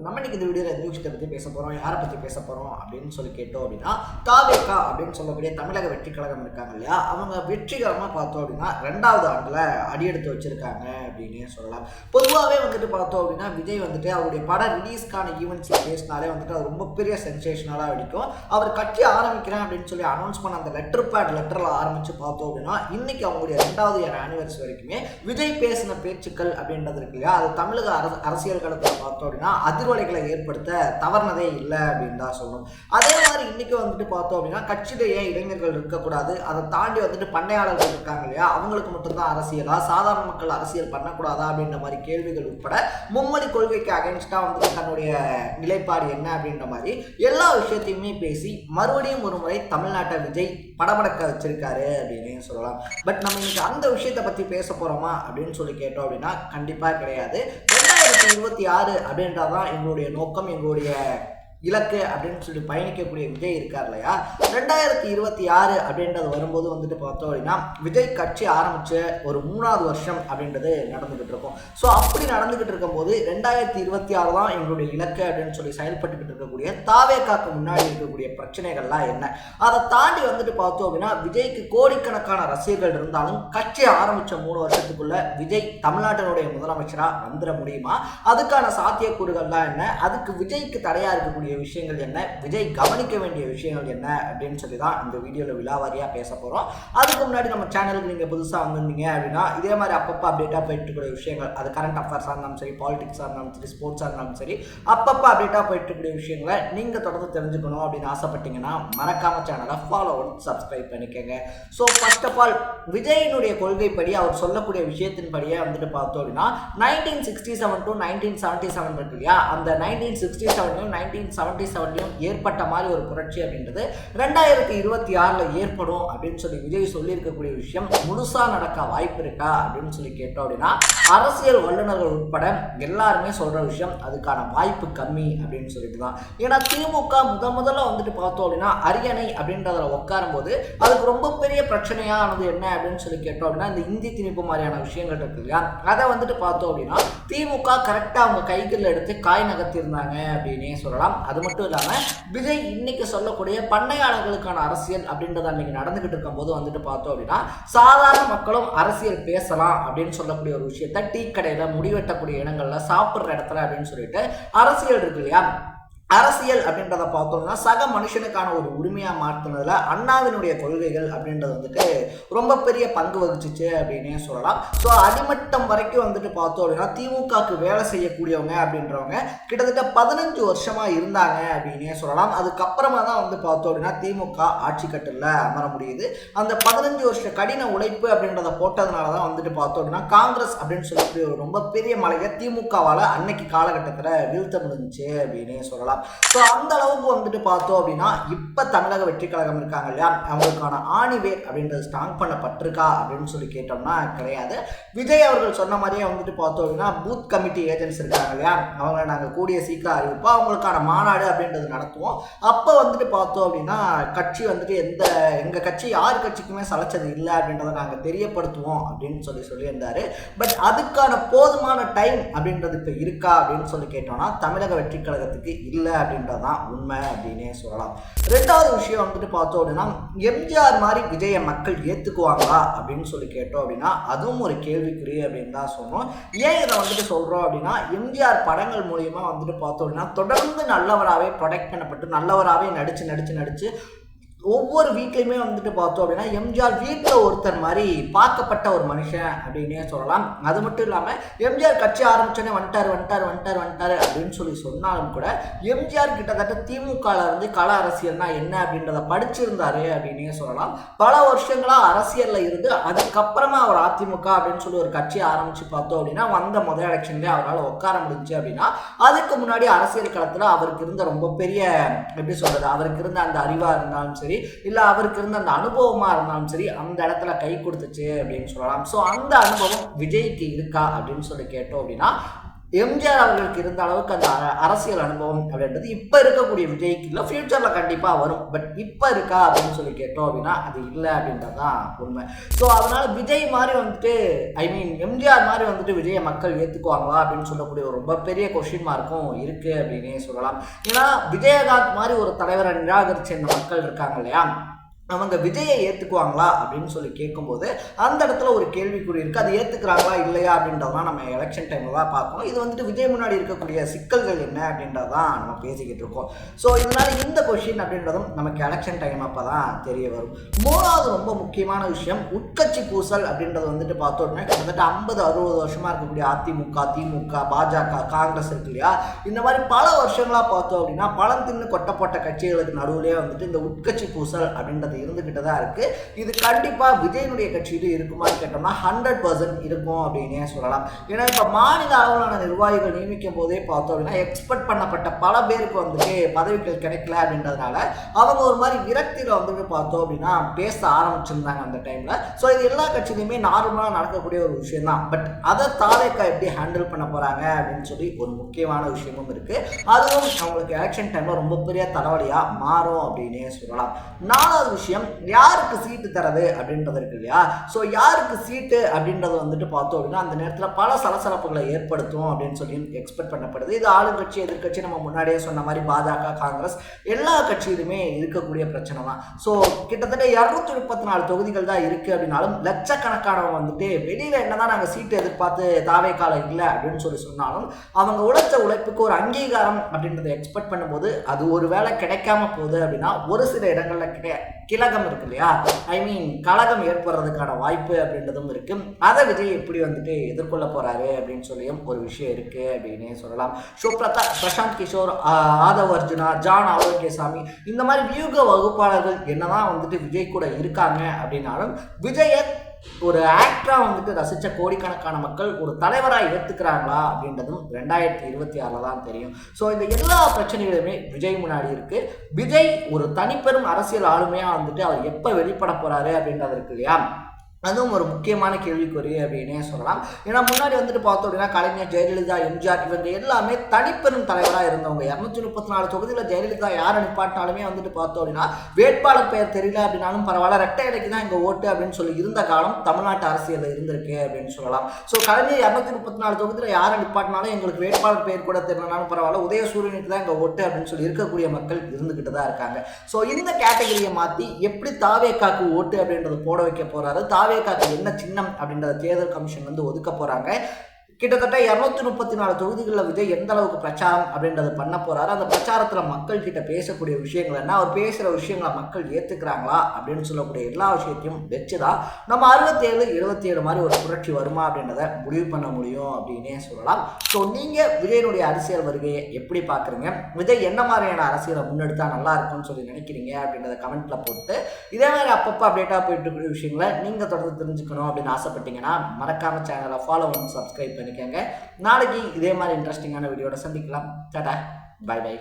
நம்ம இன்னைக்கு இந்த வீடியோவில் எந்த விஷயத்தை பற்றி பேச போகிறோம், யாரை பற்றி பேச போகிறோம் அப்படின்னு சொல்லி கேட்டோம் அப்படின்னா, தாவேகா அப்படின்னு சொல்லக்கூடிய தமிழக வெற்றி கழகம் இருக்காங்க இல்லையா, அவங்க வெற்றிகரமாக பார்த்தோம் அப்படின்னா 2வது ஆண்டில் அடியெடுத்து வச்சுருக்காங்க அப்படின்னே சொல்லலாம். பொதுவாகவே வந்துட்டு பார்த்தோம் அப்படின்னா விஜய் வந்துட்டு அவருடைய பட ரிலீஸ்க்கான ஈவெண்ட்ஸில் பேசினாலே வந்துட்டு அது ரொம்ப பெரிய சென்சேஷனலாக வெடிக்கும். அவர் கட்சி ஆரம்பிக்கிறேன் அப்படின்னு சொல்லி அனௌன்ஸ் பண்ண அந்த லெட்டரில் ஆரம்பித்து பார்த்தோம் அப்படின்னா இன்னைக்கு அவங்களுடைய 2வது இயர் ஆனிவர்சரி வரைக்குமே விஜய் பேசின பேச்சுக்கள் அப்படின்றது இருக்கு இல்லையா, அது தமிழக அரசியல் களத்தில் பார்த்தோம் அப்படின்னா அதிர்வலைகளை ஏற்படுத்த தவறுனதே இல்லை அப்படின்னு தான் சொல்லணும். அதே மாதிரி இன்னைக்கு வந்துட்டு பார்த்தோம் அப்படின்னா கட்சியிலேயே இளைஞர்கள் இருக்கக்கூடாது, அதை தாண்டி வந்துட்டு பண்ணையாளர்கள் இருக்காங்க இல்லையா, அவங்களுக்கு மட்டும்தான் அரசியலா, சாதாரண மக்கள் அரசியல் பண்ணக்கூடாதா அப்படின்ற மாதிரி கேள்விகள் உட்பட மும்மொழி கொள்கைக்கு அகைன்ஸ்டா வந்துட்டு தன்னுடைய நிலைப்பாடு என்ன அப்படின்ற மாதிரி எல்லா விஷயத்தையுமே பேசி மறுபடியும் ஒரு முறை தமிழ்நாட்டை விஜய் படபடக்க வச்சிருக்காரு அப்படின்னு சொல்லலாம். பட் நம்ம இன்னைக்கு அந்த விஷயத்தை பத்தி பேச போறோமா அப்படின்னு சொல்லி கேட்டோம் அப்படின்னா கண்டிப்பா கிடையாது. 2026 அப்படின்றதான் எங்களுடைய நோக்கம், எங்களுடைய இலக்கு அப்படின்னு சொல்லி பயணிக்கக்கூடிய விஜய் இருக்கார் இல்லையா. 2026 அப்படின்றது வரும்போது வந்துட்டு பார்த்தோம் அப்படின்னா விஜய் கட்சி ஆரம்பிச்ச ஒரு 3வது வருஷம் அப்படின்றது நடந்துகிட்டு இருக்கும். ஸோ அப்படி நடந்துகிட்டு இருக்கும்போது 2026 தான் எங்களுடைய இலக்கு அப்படின்னு சொல்லி செயல்பட்டுக்கிட்டு இருக்கக்கூடிய தாவேகாக்கு முன்னாடி இருக்கக்கூடிய பிரச்சனைகள்லாம் என்ன, அதை தாண்டி வந்துட்டு பார்த்தோம் அப்படின்னா விஜய்க்கு கோடிக்கணக்கான ரசிகர்கள் இருந்தாலும் கட்சி ஆரம்பிச்ச 3 வருஷத்துக்குள்ள விஜய் தமிழ்நாட்டினுடைய முதலமைச்சராக வந்துட முடியுமா, அதுக்கான சாத்தியக்கூறுகள்லாம் என்ன, அதுக்கு விஜய்க்கு தடையா இருக்கக்கூடிய விஷயங்கள் என்ன, விஜய் கவனிக்க வேண்டிய விஷயங்கள் என்ன அப்படின்னு சொல்லி தான் இந்த வீடியோவில் விலாவாரியாக பேச போகிறோம். அதுக்கு முன்னாடி நம்ம சேனலுக்கு நீங்கள் புதுசாக வந்திருந்தீங்க அப்படின்னா இதே மாதிரி அப்பப்போ அப்டேட்டாக போயிட்டு இருக்கக்கூடிய விஷயங்கள், அது கரண்ட் அஃபேர்ஸாக இருந்தாலும் சரி, பாலிடிக்ஸாக இருந்தாலும் சரி, ஸ்போர்ட்ஸாக இருந்தாலும் சரி, அப்பப்போ அப்டேட்டாக போயிட்டு இருக்கக்கூடிய விஷயங்களை நீங்கள் தொடர்ந்து தெரிஞ்சுக்கணும் அப்படின்னு ஆசைப்பட்டீங்கன்னா மறக்காம சேனலை ஃபாலோ பண்ணி சப்ஸ்கிரைப் பண்ணிக்கோங்க. ஸோ ஃபர்ஸ்ட் ஆஃப் ஆல் விஜயினுடைய கொள்கைப்படி அவர் சொல்லக்கூடிய விஷயத்தின்படியே வந்துட்டு பார்த்தோம் அப்படின்னா 1967 to 1977 இருக்கு இல்லையா, அந்த 1967 1977 ஏற்பட்ட மாதிரி ஒரு புரட்சி அப்படின்றது 2026 ஏற்படும் அப்படின்னு சொல்லி விஜய் சொல்லி இருக்கக்கூடிய விஷயம் முழுசா நடக்க வாய்ப்பு இருக்கா அப்படின்னு சொல்லி கேட்டோம் அப்படின்னா அரசியல் வல்லுநர்கள் உட்பட எல்லாருமே சொல்ற விஷயம் அதுக்கான வாய்ப்பு கம்மி அப்படின்னு சொல்லிட்டு தான். ஏன்னா திமுக முதல்ல வந்துட்டு பார்த்தோம் அப்படின்னா அரியணை அப்படின்றத உட்காரும் போது அதுக்கு ரொம்ப பெரிய பிரச்சனையானது என்ன அப்படின்னு சொல்லி கேட்டோம் அப்படின்னா இந்த இந்தி திணிப்பு மாதிரியான விஷயங்கள் இருக்கு இல்லையா, அதை வந்துட்டு பார்த்தோம் அப்படின்னா திமுக கரெக்டா அவங்க கைகள் எடுத்து காய் நகர்த்திருந்தாங்க அப்படின்னே சொல்லலாம். அது மட்டும் இல்லாம விஜய் இன்னைக்கு சொல்லக்கூடிய பண்ணையாளர்களுக்கான அரசியல் அப்படின்றத அன்னைக்கு நடந்துகிட்டு இருக்கும் போது வந்துட்டு பார்த்தோம் அப்படின்னா சாதாரண மக்களும் அரசியல் பேசலாம் அப்படின்னு சொல்லக்கூடிய ஒரு விஷயத்த டீ கடையில முடிவெட்டக்கூடிய இடங்கள்ல சாப்பிடுற இடத்துல அப்படின்னு சொல்லிட்டு அரசியல் இருக்கு இல்லையா, அரசியல் அப்படின்றத பார்த்தோம்னா சக மனுஷனுக்கான ஒரு உரிமையா மாற்றினதுல அண்ணாவினுடைய கொள்கைகள் அப்படின்றது வந்துட்டு ரொம்ப பெரிய பங்கு வகிச்சிச்சு அப்படின்னே சொல்லலாம். ஸோ அடிமட்டம் வரைக்கும் வந்துட்டு பார்த்தோம் அப்படின்னா திமுகக்கு வேலை செய்யக்கூடியவங்க அப்படின்றவங்க கிட்டத்தட்ட 15 வருஷமா இருந்தாங்க அப்படின்னே சொல்லலாம். அதுக்கப்புறமா தான் வந்து பார்த்தோம் அப்படின்னா திமுக ஆட்சி கட்டில அமர முடியுது. அந்த 15 வருஷ கடின உழைப்பு அப்படின்றத போட்டதுனால தான் வந்துட்டு பார்த்தோம் அப்படின்னா காங்கிரஸ் அப்படின்னு சொல்லக்கூடிய ஒரு ரொம்ப பெரிய மலையை திமுகவால அன்னைக்கு காலகட்டத்தில் வீழ்த்த முடிஞ்சுச்சு அப்படின்னே சொல்லலாம். ஸோ அந்த அளவுக்கு வந்துட்டு பார்த்தோம் அப்படின்னா இப்ப தமிழக வெற்றி கழகம் இருக்காங்க இல்லையா, அவங்களுக்கான ஆணிவேர் அப்படின்றது ஸ்ட்ராங் பண்ணப்பட்டிருக்கா அப்படின்னு சொல்லி கேட்டோம்னா கிடையாது. விஜய் அவர்கள் சொன்ன மாதிரியே வந்துட்டு பார்த்தோம் அப்படின்னா பூத் கமிட்டி ஏஜென்ட்ஸ் இருக்காங்க இல்லையா, அவங்க நாங்கள் கூடிய சீக்கிரம் அறிவிப்போம், அவங்களுக்கான மாநாடு அப்படின்றது நடத்துவோம். அப்போ வந்துட்டு பார்த்தோம் அப்படின்னா கட்சி வந்துட்டு எங்க கட்சி யார் கட்சிக்குமே சலைச்சது இல்லை அப்படின்றத நாங்கள் தெரியப்படுத்துவோம் அப்படின்னு சொல்லியிருந்தாரு. பட் அதுக்கான போதுமான டைம் அப்படின்றது இப்போ இருக்கா அப்படின்னு சொல்லி கேட்டோம்னா தமிழக வெற்றி கழகத்துக்கு இல்லை அப்படின்றதான் உண்மை அப்படின்னே சொல்லலாம். 2வது விஷயம் வந்துட்டு பார்த்தோம் அப்படின்னா எம்ஜிஆர் மாதிரி விஜய மக்கள் ஏத்துக்குவாங்களா அப்படின்னு சொல்லி கேட்டோம் அப்படின்னா அதுவும் ஒரு கேள்விக்குறி அப்படின்னு தான் சொன்னோம். ஏன் இதை வந்துட்டு சொல்றோம் அப்படின்னா எம்ஜிஆர் படங்கள் மூலியமா வந்துட்டு பார்த்தோம் அப்படின்னா தொடர்ந்து நல்லவராகவே ப்ரொடெக்ட் பண்ணப்பட்டு நல்லவராகவே நடிச்சு ஒவ்வொரு வீட்லையுமே வந்துட்டு பார்த்தோம் அப்படின்னா எம்ஜிஆர் வீட்டில் ஒருத்தர் மாதிரி பார்க்கப்பட்ட ஒரு மனுஷன் அப்படின்னே சொல்லலாம். அது மட்டும் இல்லாமல் எம்ஜிஆர் கட்சி ஆரம்பிச்சோன்னே வந்துட்டாரு அப்படின்னு சொல்லி சொன்னாலும் கூட எம்ஜிஆர் கிட்டத்தட்ட திமுகல இருந்து கள அரசியல்னா என்ன அப்படின்றத படிச்சிருந்தாரு அப்படின்னே சொல்லலாம். பல வருஷங்களா அரசியல்ல இருந்து அதுக்கப்புறமா அவர் அதிமுக அப்படின்னு சொல்லி ஒரு கட்சி ஆரம்பிச்சு பார்த்தோம் அப்படின்னா வந்த முதல் எலெக்ஷன்லேயே அவரால் உட்கார முடிஞ்சு அப்படின்னா அதுக்கு முன்னாடி அரசியல் களத்தில் அவருக்கு இருந்த ரொம்ப பெரிய எப்படி சொல்றது, அவருக்கு இருந்த அந்த அறிவா இருந்தாலும் சரி இல்ல அவருக்கு இருந்த அந்த அனுபவமா இருந்தாலும் சரி அந்த இடத்துல கை கொடுத்துச்சு அப்படின்னு சொல்லலாம். ஸோ அந்த அனுபவம் விஜய்க்கு இருக்கா அப்படின்னு சொல்லி கேட்டோம் அப்படின்னா எம்ஜிஆர் அவர்களுக்கு இருந்த அளவுக்கு அந்த அரசியல் அனுபவம் அப்படின்றது இப்போ இருக்கக்கூடிய விஜய்க்கு இல்லை, ஃபியூச்சரில் கண்டிப்பாக வரும். பட் இப்போ இருக்கா அப்படின்னு சொல்லி கேட்டோம் அப்படின்னா அது இல்லை அப்படின்றது தான் உண்மை. ஸோ அதனால் விஜய் மாதிரி வந்துட்டு எம்ஜிஆர் மாதிரி வந்துட்டு விஜயை மக்கள் ஏற்றுக்குவாங்களா அப்படின்னு சொல்லக்கூடிய ஒரு ரொம்ப பெரிய கொஸ்டின் மார்க்கும் இருக்குது அப்படின்னே சொல்லலாம். ஏன்னா விஜயகாந்த் மாதிரி ஒரு தலைவரை நிராகரிச்ச இந்த மக்கள் இருக்காங்க இல்லையா, அவங்க விஜயை ஏற்றுக்குவாங்களா அப்படின்னு சொல்லி கேட்கும்போது அந்த இடத்துல ஒரு கேள்விக்குறி இருக்குது. அது ஏற்றுக்கிறாங்களா இல்லையா அப்படின்றதான் நம்ம எலெக்ஷன் டைமில் தான் பார்க்கணும். இது வந்துட்டு விஜய் முன்னாடி இருக்கக்கூடிய சிக்கல்கள் என்ன அப்படின்றதான் நம்ம பேசிக்கிட்டு இருக்கோம். ஸோ இதனால் இந்த கொஷின் அப்படின்றதும் நமக்கு எலெக்ஷன் டைம் அப்போ தான் தெரிய வரும். மூணாவது ரொம்ப முக்கியமான விஷயம் உட்கட்சி பூசல் அப்படின்றது வந்துட்டு பார்த்தோம்னா கிட்டத்தட்ட 50-60 வருஷமாக இருக்கக்கூடிய அதிமுக, திமுக, பாஜக, காங்கிரஸ் இருக்கு இல்லையா, இந்த மாதிரி பல வருஷங்களாக பார்த்தோம் அப்படின்னா பழம் தின்னு கொட்டப்பட்ட கட்சிகளுக்கு நடுவிலே வந்துட்டு இந்த உட்கட்சி பூசல் அப்படின்றது இருந்துகிட்டு தான் இருக்கு. இது கண்டிப்பா விஜயனுடைய கட்சியில இருக்குமான்னு கேட்டோம்னா 100% இருக்கும் அப்படின்னே சொல்லலாம். ஏன்னா இப்ப மாநில அளவிலான நிர்வாகிகள் நியமிக்கும் போதே பார்த்தோம் அப்படின்னா எக்ஸ்பெக்ட் பண்ணப்பட்ட பல பேருக்கு வந்துட்டு பதவிகள் கிடைக்கல அப்படின்றதுனால அவங்க ஒரு மாதிரி விரக்தியில வந்துட்டு பார்த்தோம் அப்படின்னா பேச ஆரம்பிச்சிருந்தாங்க அந்த டைம்ல. ஸோ இது எல்லா கட்சியிலுமே நார்மலாக நடக்கக்கூடிய ஒரு விஷயம் தான். பட் அதை தாவேக்கா எப்படி ஹேண்டில் பண்ண போறாங்க அப்படின்னு சொல்லி ஒரு முக்கியமான விஷயமும் இருக்கு. அதுவும் அவங்களுக்கு எலெக்ஷன் டைம்ல ரொம்ப பெரிய தலைவலியா மாறும் அப்படின்னே சொல்லலாம். நாலாவது விஷயம் யாருக்கு சீட்டு தரது அப்படின்றது இருக்கு இல்லையா. ஸோ யாருக்கு சீட்டு அப்படின்றது வந்துட்டு பார்த்தோம் அப்படின்னா அந்த நேரத்தில் பல சலசலப்புகளை ஏற்படுத்தும் அப்படின்னு சொல்லி எக்ஸ்பெக்ட் பண்ணப்படுது. இது ஆளுங்கட்சி எதிர்கட்சி நம்ம முன்னாடியே சொன்ன மாதிரி பாஜக, காங்கிரஸ் எல்லா கட்சியிலுமே இருக்கக்கூடிய பிரச்சனை தான். ஸோ கிட்டத்தட்ட 234 தொகுதிகள் தான் இருக்கு அப்படின்னாலும் லட்சக்கணக்கானவங்க வந்துட்டு வெளியில என்னதான் நாங்கள் சீட்டு எதிர்பார்த்து தாவேக்கால இல்லை அப்படின்னு சொல்லி சொன்னாலும் அவங்க உழைச்ச உழைப்புக்கு ஒரு அங்கீகாரம் அப்படின்றத எக்ஸ்பெக்ட் பண்ணும்போது அது ஒரு வேளை கிடைக்காம போகுது அப்படின்னா ஒரு சில இடங்கள்ல கிழகம் இருக்கு இல்லையா, கலகம் ஏற்படுறதுக்கான வாய்ப்பு அப்படின்றதும் இருக்கு. அதை விஜய் எப்படி வந்துட்டு எதிர்கொள்ள போறாரு அப்படின்னு சொல்லியும் ஒரு விஷயம் இருக்கு அப்படின்னே சொல்லலாம். ஸோ பிரசாந்த் கிஷோர், ஆதவ் அர்ஜுனா, ஜான் ஆரோக்கியசாமி இந்த மாதிரி வியூக வகுப்பாளர்கள் என்னதான் வந்துட்டு விஜய் கூட இருக்காங்க அப்படின்னாலும் விஜயை ஒரு ஆக்டரா வந்துட்டு ரசிச்ச கோடிக்கணக்கான மக்கள் ஒரு தலைவராக ஏற்றுக்கிறாங்களா அப்படின்றதும் 2026 தான் தெரியும். ஸோ இந்த எல்லா பிரச்சனைகளுமே விஜய் முன்னாடி இருக்கு. விஜய் ஒரு தனிப்பெரும் அரசியல் ஆளுமையா வந்துட்டு அவர் எப்போ வெளிப்பட போறாரு அப்படின்றது இருக்கு இல்லையா, அதுவும் ஒரு முக்கியமான கேள்விக்குறி அப்படின்னே சொல்லலாம். ஏன்னா முன்னாடி வந்துட்டு பார்த்தோம் அப்படின்னா கலைஞர், ஜெயலலிதா, எம்ஜிஆர் இவங்க எல்லாமே தனிப்பெரும் தலைவராக இருந்தவங்க. 234 தொகுதியில் ஜெயலலிதா யாரை நிப்பாட்டினாலுமே வந்துட்டு பார்த்தோம் அப்படின்னா வேட்பாளர் பெயர் தெரியல அப்படின்னாலும் பரவாயில்ல, ரெட்டை இலைக்கு தான் எங்கள் ஓட்டு அப்படின்னு சொல்லி இருந்த காலம் தமிழ்நாட்டு அரசியலில் இருந்திருக்கு அப்படின்னு சொல்லலாம். ஸோ கலைஞர் 234 தொகுதியில் யாரை நிப்பாட்டினாலும் எங்களுக்கு வேட்பாளர் பெயர் கூட தெரியலனாலும் பரவாயில்ல, உதயசூரியனுக்கு தான் எங்கள் ஓட்டு அப்படின்னு சொல்லி இருக்கக்கூடிய மக்கள் இருந்துகிட்டு தான் இருக்காங்க. ஸோ இந்த கேட்டகரியை மாற்றி எப்படி தாவேக்காக்கு ஓட்டு அப்படின்றது போட வைக்க போறாரு, தாவேக்காக்கு என்ன சின்னம் அப்படின்றத தேர்தல் கமிஷன் வந்து ஒதுக்க போறாங்க. கிட்டத்தட்ட 234 தொகுதிகளில் விஜய் எந்த அளவுக்கு பிரச்சாரம் அப்படின்றத பண்ண போறாரு, அந்த பிரச்சாரத்தில் மக்கள் கிட்ட பேசக்கூடிய விஷயங்கள் என்ன, அவர் பேசுகிற விஷயங்களை மக்கள் ஏற்றுக்கிறாங்களா அப்படின்னு சொல்லக்கூடிய எல்லா விஷயத்தையும் வச்சுதான் நம்ம 67-77 மாதிரி ஒரு புரட்சி வருமா அப்படின்றத முடிவு பண்ண முடியும் அப்படின்னே சொல்லலாம். ஸோ நீங்கள் விஜயனுடைய அரசியல் வருகையை எப்படி பார்க்குறீங்க, விஜய் என்ன மாதிரியான அரசியலை முன்னெடுத்தா நல்லா இருக்கும்னு சொல்லி நினைக்கிறீங்க அப்படின்றத கமெண்ட்ல போட்டு இதே மாதிரி அப்பப்போ அப்டேட்டாக போயிட்டு இருக்கிற விஷயங்களை நீங்கள் தொடர்ந்து தெரிஞ்சுக்கணும் அப்படின்னு ஆசைப்பட்டீங்கன்னா மறக்காம சேனலை ஃபாலோ பண்ணி சப்ஸ்கிரைப் பண்ணிக்கோங்க. நாளைக்கு இதே மாதிரி இன்ட்ரெஸ்டிங்கான வீடியோட சந்திக்கலாம். Tata, bye by.